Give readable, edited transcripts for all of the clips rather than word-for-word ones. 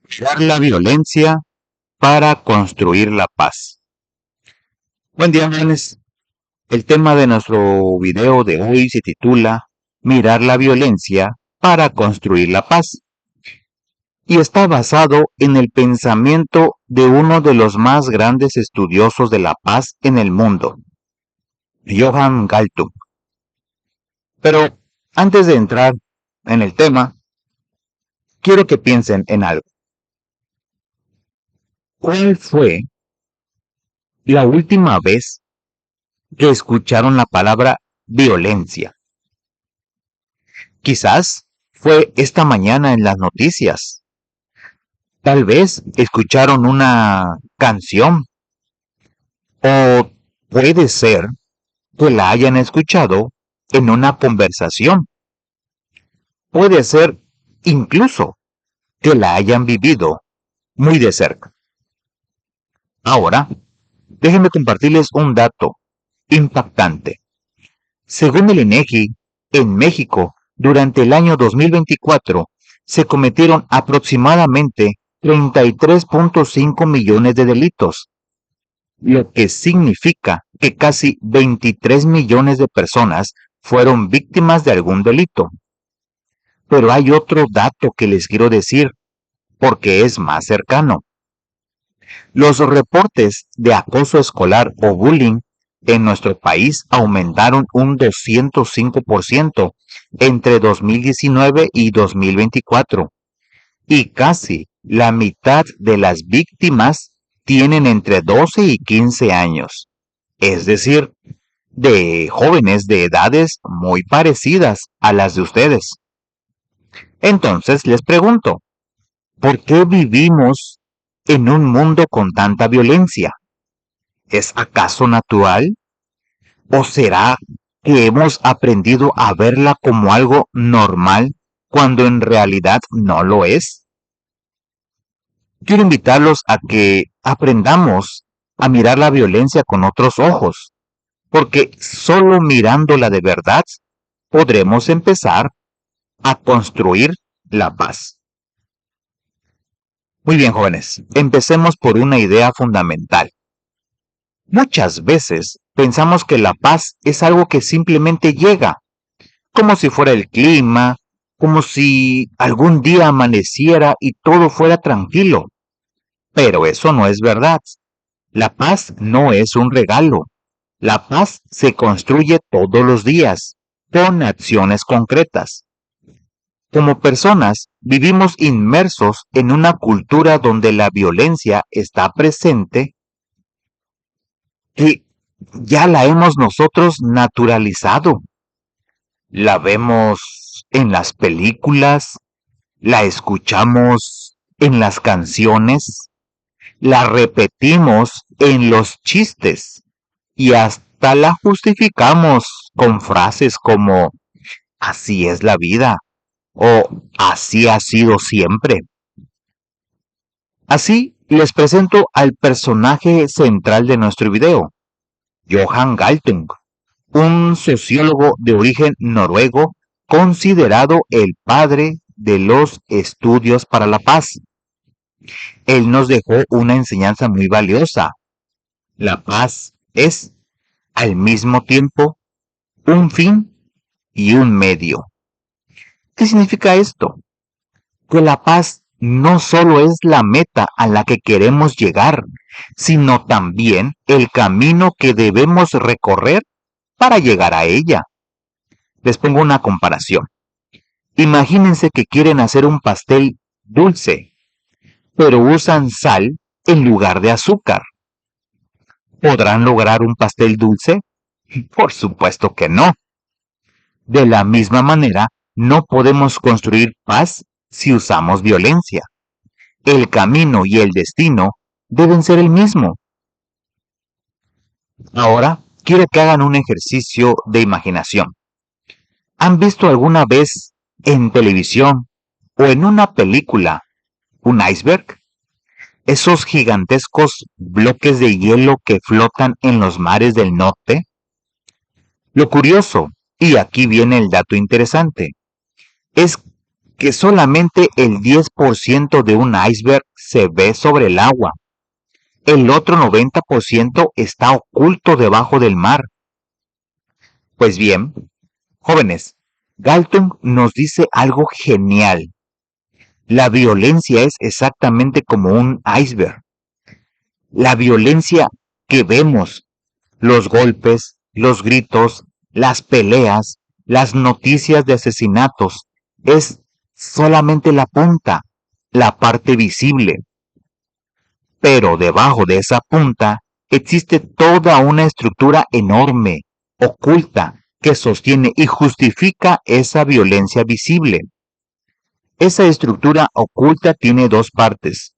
Usar la violencia para construir la paz. Buen día, jóvenes. El tema de nuestro video de hoy se titula Mirar la violencia para construir la paz y está basado en el pensamiento de uno de los más grandes estudiosos de la paz en el mundo, Johann Galtung. Pero antes de entrar en el tema, quiero que piensen en algo. ¿Cuál fue la última vez que escucharon la palabra violencia? Quizás fue esta mañana en las noticias. Tal vez escucharon una canción o puede ser que la hayan escuchado en una conversación. Puede ser incluso que la hayan vivido muy de cerca. Ahora, déjenme compartirles un dato impactante. Según el INEGI, en México, durante el año 2024, se cometieron aproximadamente 33.5 millones de delitos, lo que significa que casi 23 millones de personas fueron víctimas de algún delito. Pero hay otro dato que les quiero decir, porque es más cercano. Los reportes de acoso escolar o bullying en nuestro país aumentaron un 205% entre 2019 y 2024. Y casi la mitad de las víctimas tienen entre 12 y 15 años. Es decir, de jóvenes de edades muy parecidas a las de ustedes. Entonces les pregunto, ¿por qué vivimos en un mundo con tanta violencia? ¿Es acaso natural? ¿O será que hemos aprendido a verla como algo normal cuando en realidad no lo es? Quiero invitarlos a que aprendamos a mirar la violencia con otros ojos, porque solo mirándola de verdad podremos empezar a construir la paz. Muy bien, jóvenes, empecemos por una idea fundamental. Muchas veces pensamos que la paz es algo que simplemente llega, como si fuera el clima, como si algún día amaneciera y todo fuera tranquilo. Pero eso no es verdad. La paz no es un regalo. La paz se construye todos los días, con acciones concretas. Como personas, vivimos inmersos en una cultura donde la violencia está presente y ya la hemos nosotros naturalizado. La vemos en las películas, la escuchamos en las canciones, la repetimos en los chistes y hasta la justificamos con frases como así es la vida o así ha sido siempre. Así les presento al personaje central de nuestro video, Johann Galtung, un sociólogo de origen noruego considerado el padre de los estudios para la paz. Él nos dejó una enseñanza muy valiosa. La paz es, al mismo tiempo, un fin y un medio. ¿Qué significa esto? Que la paz no solo es la meta a la que queremos llegar, sino también el camino que debemos recorrer para llegar a ella. Les pongo una comparación. Imagínense que quieren hacer un pastel dulce, pero usan sal en lugar de azúcar. ¿Podrán lograr un pastel dulce? Por supuesto que no. De la misma manera, no podemos construir paz si usamos violencia. El camino y el destino deben ser el mismo. Ahora, quiero que hagan un ejercicio de imaginación. ¿Han visto alguna vez en televisión o en una película un iceberg? Esos gigantescos bloques de hielo que flotan en los mares del norte. Lo curioso, y aquí viene el dato interesante, es que solamente el 10% de un iceberg se ve sobre el agua. El otro 90% está oculto debajo del mar. Pues bien, jóvenes, Galton nos dice algo genial. La violencia es exactamente como un iceberg. La violencia que vemos, los golpes, los gritos, las peleas, las noticias de asesinatos, es solamente la punta, la parte visible. Pero debajo de esa punta existe toda una estructura enorme, oculta, que sostiene y justifica esa violencia visible. Esa estructura oculta tiene dos partes.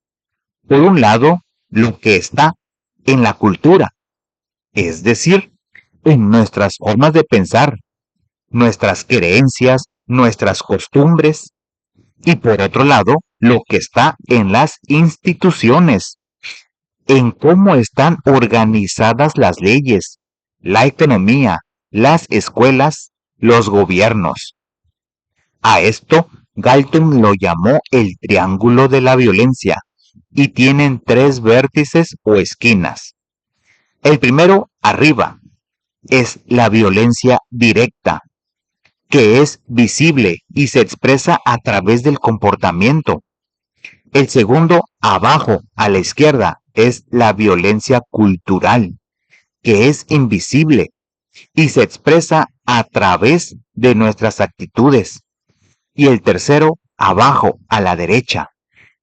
Por un lado, lo que está en la cultura, es decir, en nuestras formas de pensar, nuestras creencias, nuestras costumbres, y por otro lado, lo que está en las instituciones, en cómo están organizadas las leyes, la economía, las escuelas, los gobiernos. A esto, Galton lo llamó el triángulo de la violencia, y tienen tres vértices o esquinas. El primero, arriba, es la violencia directa, que es visible y se expresa a través del comportamiento. El segundo, abajo, a la izquierda, es la violencia cultural, que es invisible y se expresa a través de nuestras actitudes. Y el tercero, abajo, a la derecha,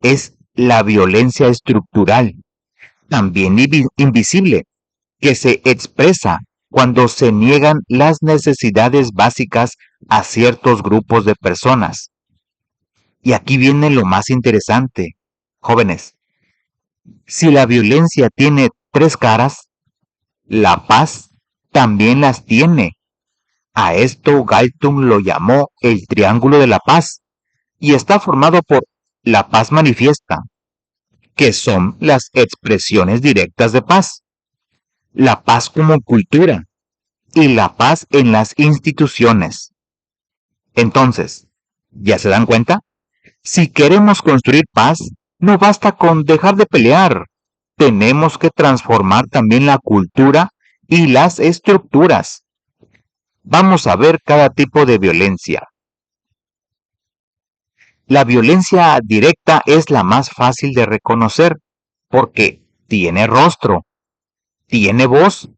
es la violencia estructural, también invisible, que se expresa cuando se niegan las necesidades básicas a ciertos grupos de personas. Y aquí viene lo más interesante, jóvenes. Si la violencia tiene tres caras, la paz también las tiene. A esto Galton lo llamó el triángulo de la paz y está formado por la paz manifiesta, que son las expresiones directas de paz, la paz como cultura y la paz en las instituciones. Entonces, ¿ya se dan cuenta? Si queremos construir paz, no basta con dejar de pelear. Tenemos que transformar también la cultura y las estructuras. Vamos a ver cada tipo de violencia. La violencia directa es la más fácil de reconocer porque tiene rostro, tiene voz,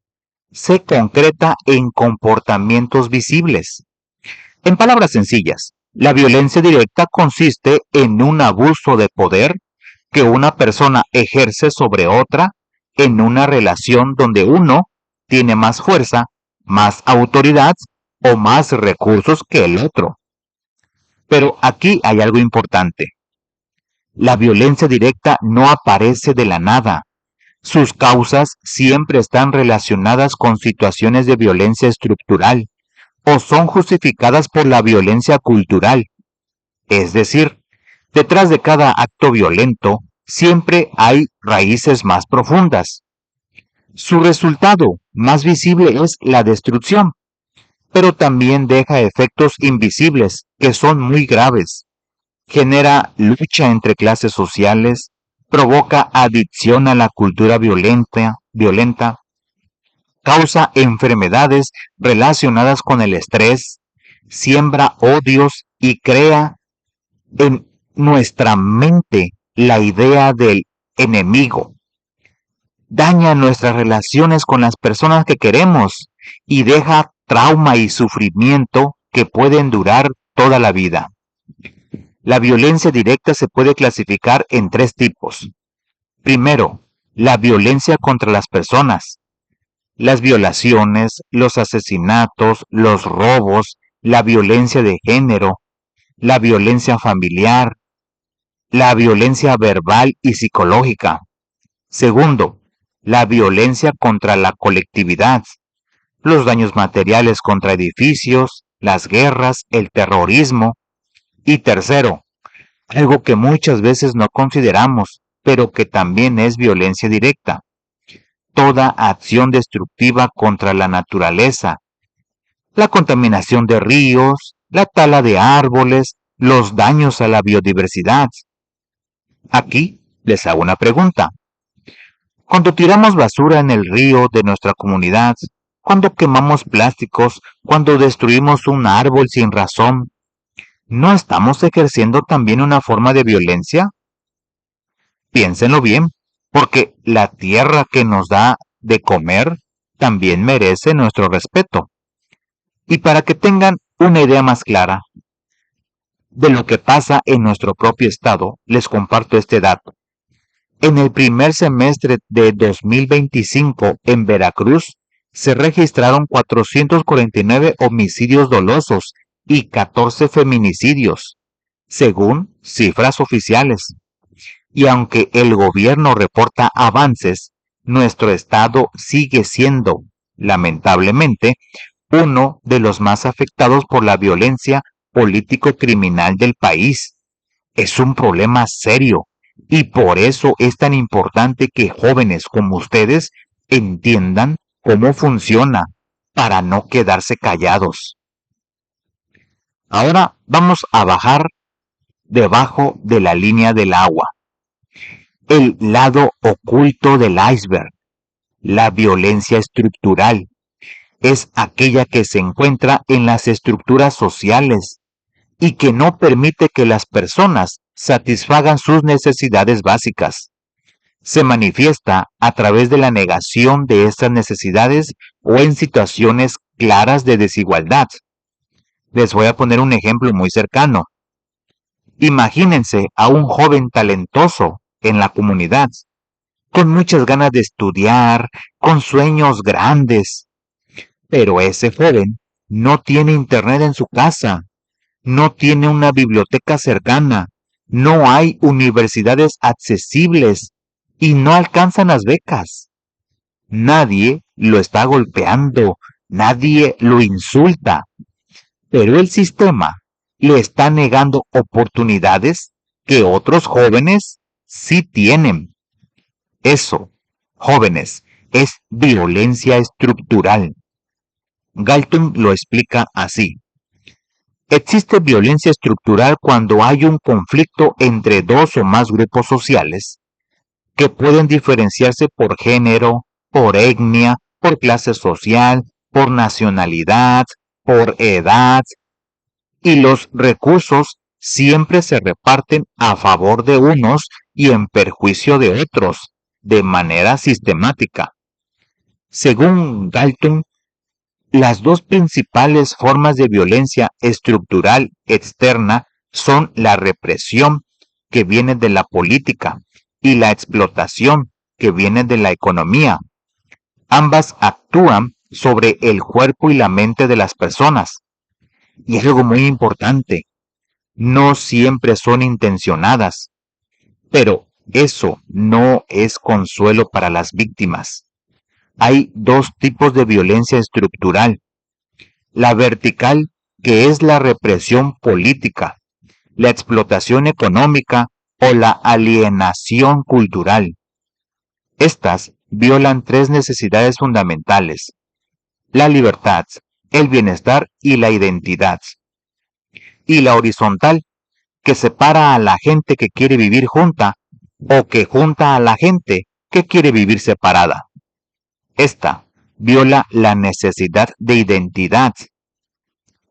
se concreta en comportamientos visibles. En palabras sencillas, la violencia directa consiste en un abuso de poder que una persona ejerce sobre otra en una relación donde uno tiene más fuerza, más autoridad o más recursos que el otro. Pero aquí hay algo importante. La violencia directa no aparece de la nada. Sus causas siempre están relacionadas con situaciones de violencia estructural o son justificadas por la violencia cultural. Es decir, detrás de cada acto violento siempre hay raíces más profundas. Su resultado más visible es la destrucción, pero también deja efectos invisibles que son muy graves. Genera lucha entre clases sociales, provoca adicción a la cultura violenta, causa enfermedades relacionadas con el estrés, siembra odios y crea en nuestra mente la idea del enemigo. Daña nuestras relaciones con las personas que queremos y deja trauma y sufrimiento que pueden durar toda la vida. La violencia directa se puede clasificar en tres tipos. Primero, la violencia contra las personas. Las violaciones, los asesinatos, los robos, la violencia de género, la violencia familiar, la violencia verbal y psicológica. Segundo, la violencia contra la colectividad, los daños materiales contra edificios, las guerras, el terrorismo. Y tercero, algo que muchas veces no consideramos, pero que también es violencia directa, toda acción destructiva contra la naturaleza, la contaminación de ríos, la tala de árboles, los daños a la biodiversidad. Aquí les hago una pregunta. Cuando tiramos basura en el río de nuestra comunidad, cuando quemamos plásticos, cuando destruimos un árbol sin razón, ¿no estamos ejerciendo también una forma de violencia? Piénsenlo bien, porque la tierra que nos da de comer también merece nuestro respeto. Y para que tengan una idea más clara de lo que pasa en nuestro propio estado, les comparto este dato. En el primer semestre de 2025 en Veracruz se registraron 449 homicidios dolosos y 14 feminicidios, según cifras oficiales. Y aunque el gobierno reporta avances, nuestro estado sigue siendo, lamentablemente, uno de los más afectados por la violencia político-criminal del país. Es un problema serio y por eso es tan importante que jóvenes como ustedes entiendan cómo funciona para no quedarse callados. Ahora vamos a bajar debajo de la línea del agua. El lado oculto del iceberg, la violencia estructural, es aquella que se encuentra en las estructuras sociales y que no permite que las personas satisfagan sus necesidades básicas. Se manifiesta a través de la negación de estas necesidades o en situaciones claras de desigualdad. Les voy a poner un ejemplo muy cercano. Imagínense a un joven talentoso en la comunidad, con muchas ganas de estudiar, con sueños grandes, pero ese joven no tiene internet en su casa, no tiene una biblioteca cercana, no hay universidades accesibles y no alcanzan las becas. Nadie lo está golpeando, nadie lo insulta, pero el sistema le está negando oportunidades que otros jóvenes sí tienen. Eso, jóvenes, es violencia estructural. Galton lo explica así. Existe violencia estructural cuando hay un conflicto entre dos o más grupos sociales que pueden diferenciarse por género, por etnia, por clase social, por nacionalidad, por edad, y los recursos siempre se reparten a favor de unos y en perjuicio de otros, de manera sistemática. Según Galton, las dos principales formas de violencia estructural externa son la represión, que viene de la política, y la explotación, que viene de la economía. Ambas actúan sobre el cuerpo y la mente de las personas. Y es algo muy importante, no siempre son intencionadas, pero eso no es consuelo para las víctimas. Hay dos tipos de violencia estructural. La vertical, que es la represión política, la explotación económica o la alienación cultural. Estas violan tres necesidades fundamentales: la libertad, el bienestar y la identidad. Y la horizontal, que separa a la gente que quiere vivir junta o que junta a la gente que quiere vivir separada. Esta viola la necesidad de identidad.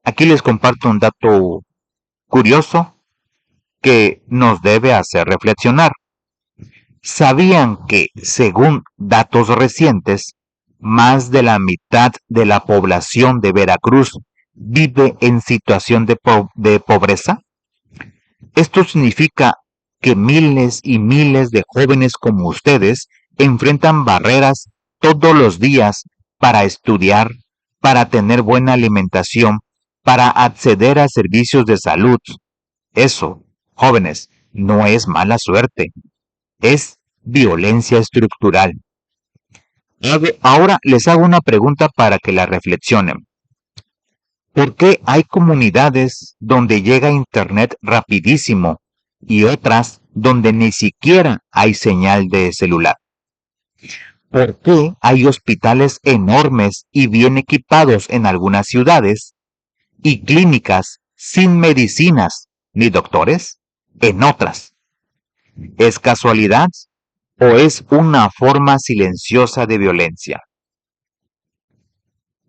Aquí les comparto un dato curioso que nos debe hacer reflexionar. ¿Sabían que, según datos recientes, más de la mitad de la población de Veracruz vive en situación de pobreza? Esto significa que miles y miles de jóvenes como ustedes enfrentan barreras todos los días para estudiar, para tener buena alimentación, para acceder a servicios de salud. Eso, jóvenes, no es mala suerte, es violencia estructural. Ahora les hago una pregunta para que la reflexionen. ¿Por qué hay comunidades donde llega internet rapidísimo y otras donde ni siquiera hay señal de celular? ¿Por qué hay hospitales enormes y bien equipados en algunas ciudades y clínicas sin medicinas ni doctores. En otras, ¿es casualidad o es una forma silenciosa de violencia?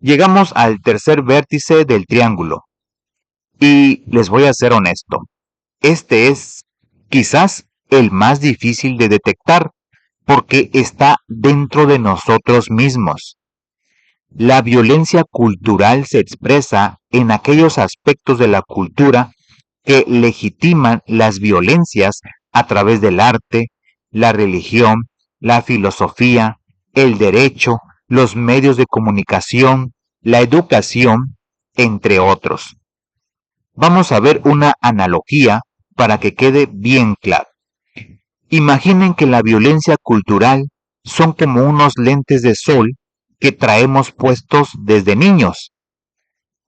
Llegamos al tercer vértice del triángulo y les voy a ser honesto. Este es quizás el más difícil de detectar porque está dentro de nosotros mismos. La violencia cultural se expresa en aquellos aspectos de la cultura que legitiman las violencias a través del arte, la religión, la filosofía, el derecho, los medios de comunicación, la educación, entre otros. Vamos a ver una analogía para que quede bien claro. Imaginen que la violencia cultural son como unos lentes de sol que traemos puestos desde niños.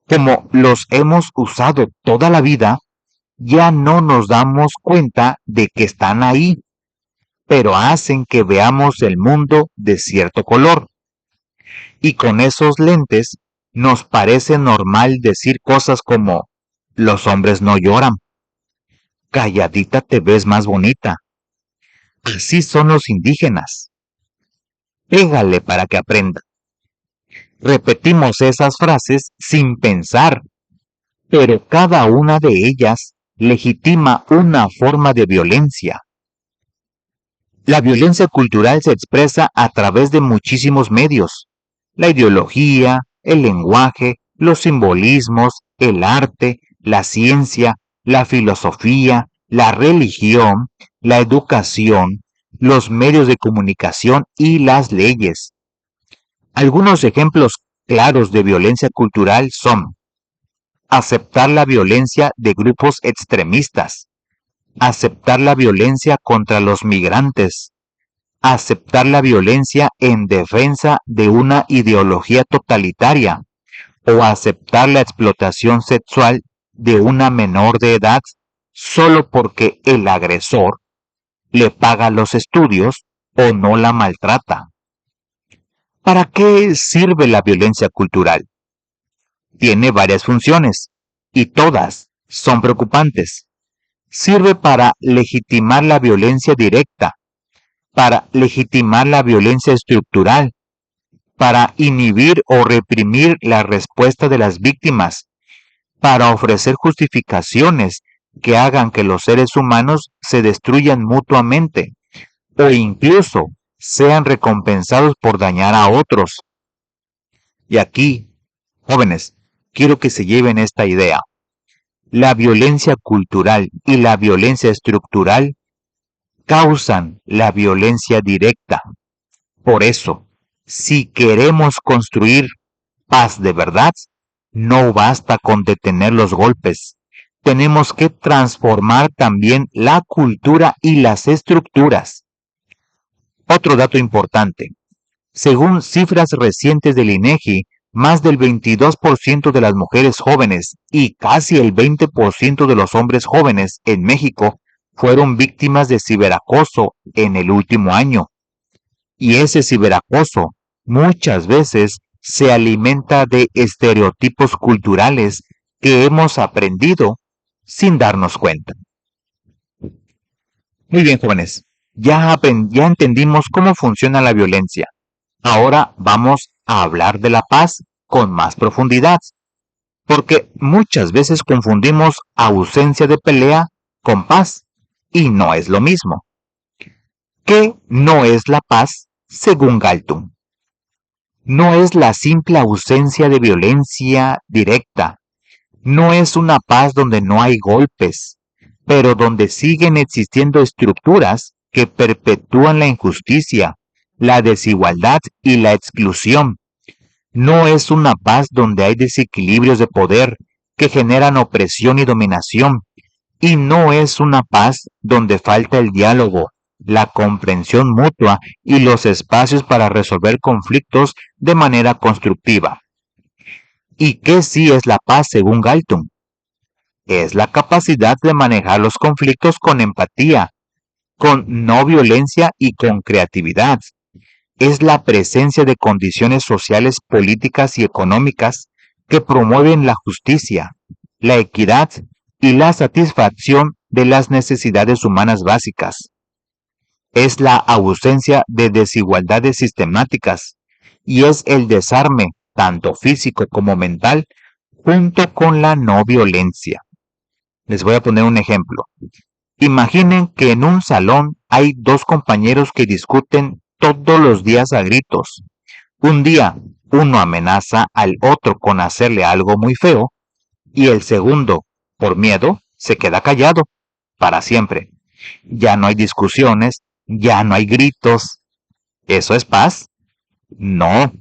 Como los hemos usado toda la vida, ya no nos damos cuenta de que están ahí, pero hacen que veamos el mundo de cierto color. Y con esos lentes nos parece normal decir cosas como, los hombres no lloran, calladita te ves más bonita, así son los indígenas, pégale para que aprenda. Repetimos esas frases sin pensar, pero cada una de ellas legitima una forma de violencia. La violencia cultural se expresa a través de muchísimos medios. La ideología, el lenguaje, los simbolismos, el arte, la ciencia, la filosofía, la religión, la educación, los medios de comunicación y las leyes. Algunos ejemplos claros de violencia cultural son aceptar la violencia de grupos extremistas, aceptar la violencia contra los migrantes, aceptar la violencia en defensa de una ideología totalitaria o aceptar la explotación sexual de una menor de edad solo porque el agresor le paga los estudios o no la maltrata. ¿Para qué sirve la violencia cultural? Tiene varias funciones y todas son preocupantes. Sirve para legitimar la violencia directa, para legitimar la violencia estructural, para inhibir o reprimir la respuesta de las víctimas, para ofrecer justificaciones que hagan que los seres humanos se destruyan mutuamente o incluso sean recompensados por dañar a otros. Y aquí, jóvenes, quiero que se lleven esta idea. La violencia cultural y la violencia estructural causan la violencia directa. Por eso, si queremos construir paz de verdad, no basta con detener los golpes. Tenemos que transformar también la cultura y las estructuras. Otro dato importante. Según cifras recientes del INEGI, más del 22% de las mujeres jóvenes y casi el 20% de los hombres jóvenes en México fueron víctimas de ciberacoso en el último año. Y ese ciberacoso muchas veces se alimenta de estereotipos culturales que hemos aprendido sin darnos cuenta. Muy bien, jóvenes, ya entendimos cómo funciona la violencia. Ahora vamos a hablar de la paz con más profundidad, porque muchas veces confundimos ausencia de pelea con paz, y no es lo mismo. ¿Qué no es la paz según Galtung? No es la simple ausencia de violencia directa, no es una paz donde no hay golpes, pero donde siguen existiendo estructuras que perpetúan la injusticia, la desigualdad y la exclusión. No es una paz donde hay desequilibrios de poder que generan opresión y dominación. Y no es una paz donde falta el diálogo, la comprensión mutua y los espacios para resolver conflictos de manera constructiva. ¿Y qué sí es la paz según Galtung? Es la capacidad de manejar los conflictos con empatía, con no violencia y con creatividad. Es la presencia de condiciones sociales, políticas y económicas que promueven la justicia, la equidad y la satisfacción de las necesidades humanas básicas. Es la ausencia de desigualdades sistemáticas y es el desarme, tanto físico como mental, junto con la no violencia. Les voy a poner un ejemplo. Imaginen que en un salón hay dos compañeros que discuten todos los días a gritos. Un día, uno amenaza al otro con hacerle algo muy feo y el segundo, por miedo, se queda callado para siempre. Ya no hay discusiones, ya no hay gritos. ¿Eso es paz? No,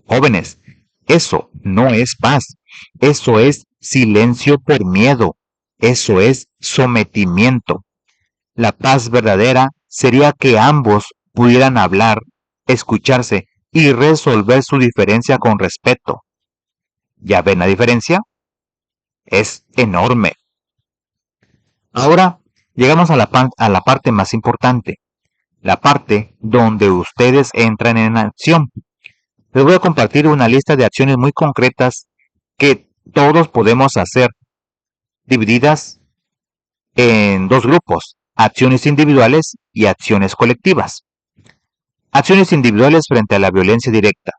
jóvenes, eso no es paz. Eso es silencio por miedo. Eso es sometimiento. La paz verdadera sería que ambos pudieran hablar, escucharse y resolver su diferencia con respeto. ¿Ya ven la diferencia? Es enorme. Ahora llegamos a la parte más importante, la parte donde ustedes entran en acción. Les voy a compartir una lista de acciones muy concretas que todos podemos hacer, divididas en dos grupos, acciones individuales y acciones colectivas. Acciones individuales frente a la violencia directa.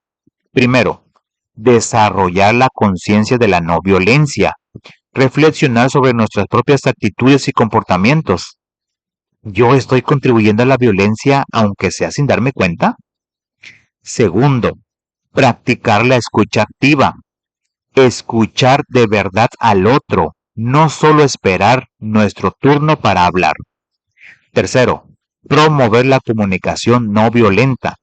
Primero, desarrollar la conciencia de la no violencia, reflexionar sobre nuestras propias actitudes y comportamientos. ¿Yo estoy contribuyendo a la violencia aunque sea sin darme cuenta? Segundo, practicar la escucha activa. Escuchar de verdad al otro, no solo esperar nuestro turno para hablar. Tercero, promover la comunicación no violenta.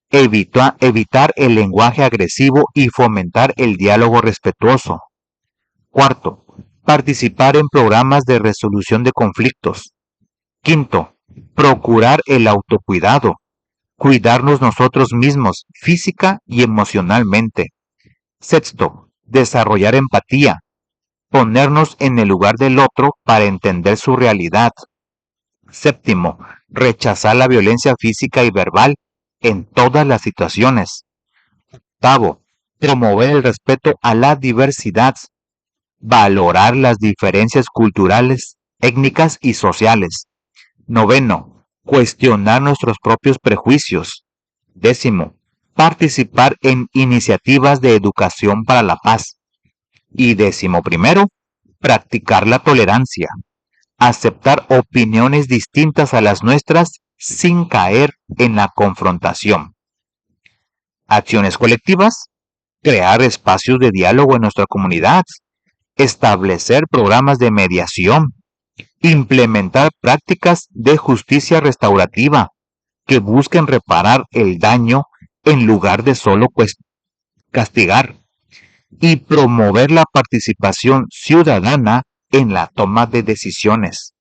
Evitar el lenguaje agresivo y fomentar el diálogo respetuoso. Cuarto, participar en programas de resolución de conflictos. Quinto, procurar el autocuidado. Cuidarnos nosotros mismos física y emocionalmente. Sexto, desarrollar empatía. Ponernos en el lugar del otro para entender su realidad. Séptimo, rechazar la violencia física y verbal en todas las situaciones. Octavo, promover el respeto a la diversidad. Valorar las diferencias culturales, étnicas y sociales. Noveno, cuestionar nuestros propios prejuicios. Décimo, participar en iniciativas de educación para la paz. Y décimo primero, practicar la tolerancia. Aceptar opiniones distintas a las nuestras sin caer en la confrontación. Acciones colectivas. Crear espacios de diálogo en nuestra comunidad. Establecer programas de mediación. Implementar prácticas de justicia restaurativa que busquen reparar el daño en lugar de solo castigar. Y promover la participación ciudadana en la toma de decisiones.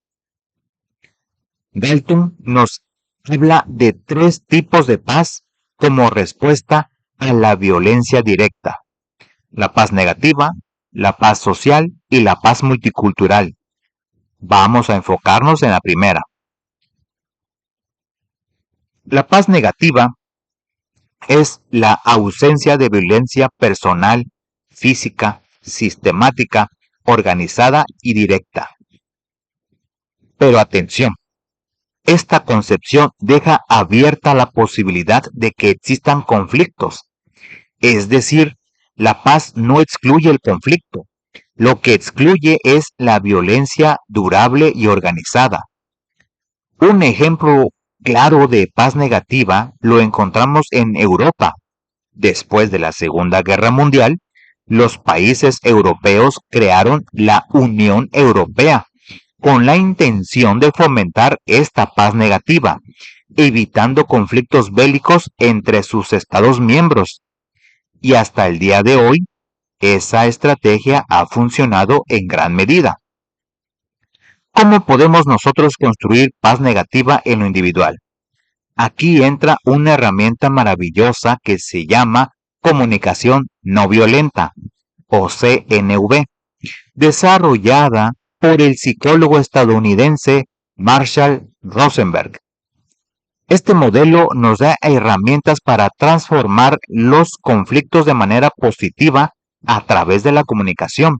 Galton nos habla de 3 tipos de paz como respuesta a la violencia directa: la paz negativa, la paz social y la paz multicultural. Vamos a enfocarnos en la primera. La paz negativa es la ausencia de violencia personal, física, sistemática, organizada y directa. Pero atención, esta concepción deja abierta la posibilidad de que existan conflictos. Es decir, la paz no excluye el conflicto. Lo que excluye es la violencia durable y organizada. Un ejemplo claro de paz negativa lo encontramos en Europa. Después de la Segunda Guerra Mundial, los países europeos crearon la Unión Europea con la intención de fomentar esta paz negativa, evitando conflictos bélicos entre sus Estados miembros. Y hasta el día de hoy, esa estrategia ha funcionado en gran medida. ¿Cómo podemos nosotros construir paz negativa en lo individual? Aquí entra una herramienta maravillosa que se llama comunicación no violenta, o CNV, desarrollada por el psicólogo estadounidense Marshall Rosenberg. Este modelo nos da herramientas para transformar los conflictos de manera positiva a través de la comunicación.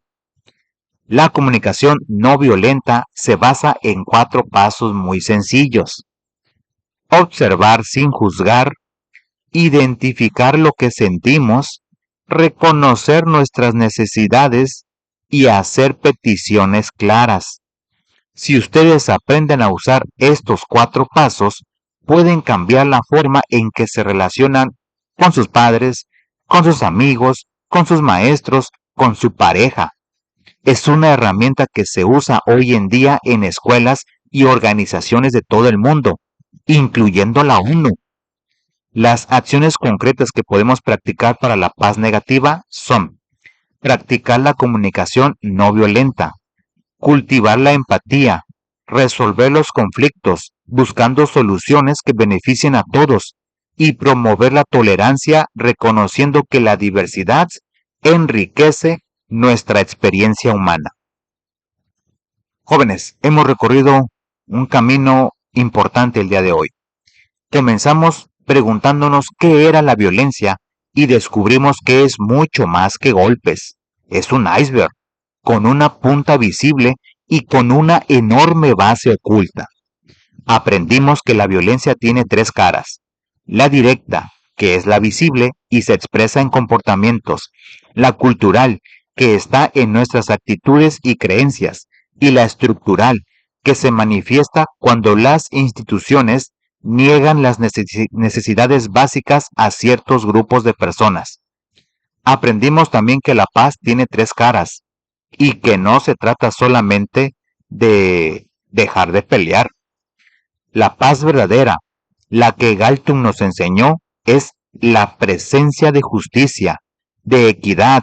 La comunicación no violenta se basa en 4 pasos muy sencillos. Observar sin juzgar, identificar lo que sentimos, reconocer nuestras necesidades y hacer peticiones claras. Si ustedes aprenden a usar estos 4 pasos, pueden cambiar la forma en que se relacionan con sus padres, con sus amigos, con sus maestros, con su pareja. Es una herramienta que se usa hoy en día en escuelas y organizaciones de todo el mundo, incluyendo la ONU. Las acciones concretas que podemos practicar para la paz negativa son practicar la comunicación no violenta, cultivar la empatía, resolver los conflictos, buscando soluciones que beneficien a todos y promover la tolerancia reconociendo que la diversidad enriquece nuestra experiencia humana. Jóvenes, hemos recorrido un camino importante el día de hoy. Comenzamos preguntándonos qué era la violencia y descubrimos que es mucho más que golpes. Es un iceberg, con una punta visible y con una enorme base oculta. Aprendimos que la violencia tiene 3 caras. La directa, que es la visible y se expresa en comportamientos. La cultural, que está en nuestras actitudes y creencias. Y la estructural, que se manifiesta cuando las instituciones niegan las necesidades básicas a ciertos grupos de personas. Aprendimos también que la paz tiene 3 caras y que no se trata solamente de dejar de pelear. La paz verdadera, la que Galtung nos enseñó, es la presencia de justicia, de equidad,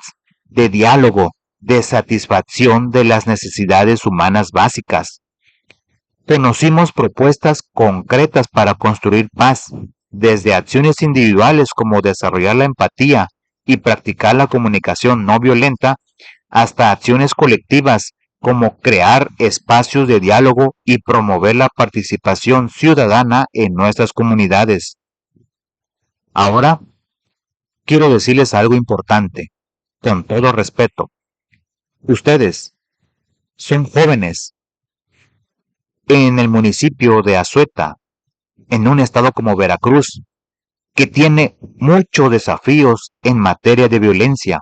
de diálogo, de satisfacción de las necesidades humanas básicas. Conocimos propuestas concretas para construir paz, desde acciones individuales como desarrollar la empatía y practicar la comunicación no violenta, hasta acciones colectivas como crear espacios de diálogo y promover la participación ciudadana en nuestras comunidades. Ahora, quiero decirles algo importante, con todo respeto. Ustedes son jóvenes en el municipio de Azueta, en un estado como Veracruz, que tiene muchos desafíos en materia de violencia,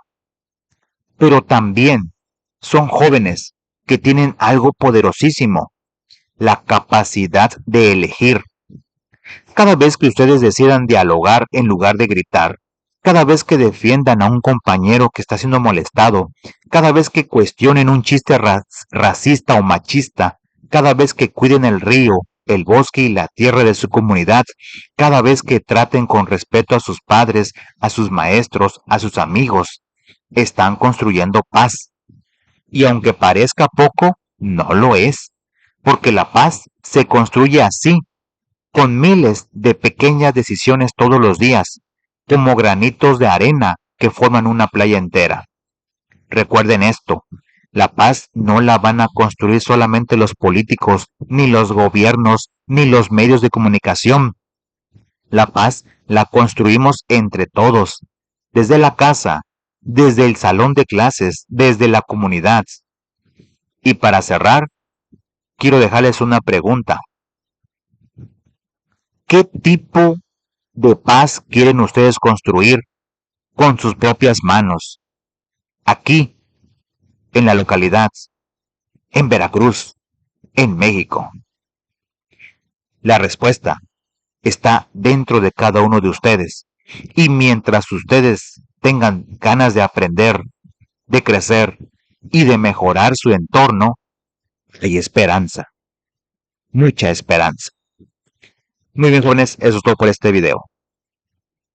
pero también son jóvenes que tienen algo poderosísimo, la capacidad de elegir. Cada vez que ustedes decidan dialogar en lugar de gritar, cada vez que defiendan a un compañero que está siendo molestado, cada vez que cuestionen un chiste racista o machista, cada vez que cuiden el río, el bosque y la tierra de su comunidad, cada vez que traten con respeto a sus padres, a sus maestros, a sus amigos, están construyendo paz. Y aunque parezca poco, no lo es, porque la paz se construye así, con miles de pequeñas decisiones todos los días, como granitos de arena que forman una playa entera. Recuerden esto, la paz no la van a construir solamente los políticos, ni los gobiernos, ni los medios de comunicación. La paz la construimos entre todos, desde la casa, desde el salón de clases, desde la comunidad. Y para cerrar, quiero dejarles una pregunta. ¿Qué tipo de paz quieren ustedes construir con sus propias manos? Aquí, en la localidad, en Veracruz, en México. La respuesta está dentro de cada uno de ustedes. Y mientras ustedes tengan ganas de aprender, de crecer y de mejorar su entorno, hay esperanza. Mucha esperanza. Muy bien, jóvenes, eso es todo por este video.